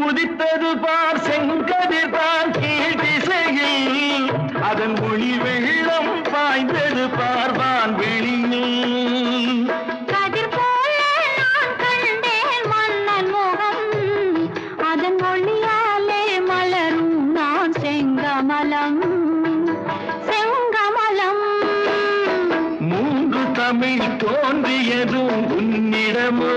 உதித்தது பார் செங்கதிர் பார் கீழ் திசையில் அதன் ஒளி வெள்ளம் பாய்ந்தது பார்வான் வெளியில் கதிர் போல நான் கண்டேன் மன்னன் முகம் அதன் ஒளியாலே மலரும் நான் செங்கமலம் செங்கமலம் மூன்று தமிழ் தோன்றியதும் உன்னிடமோ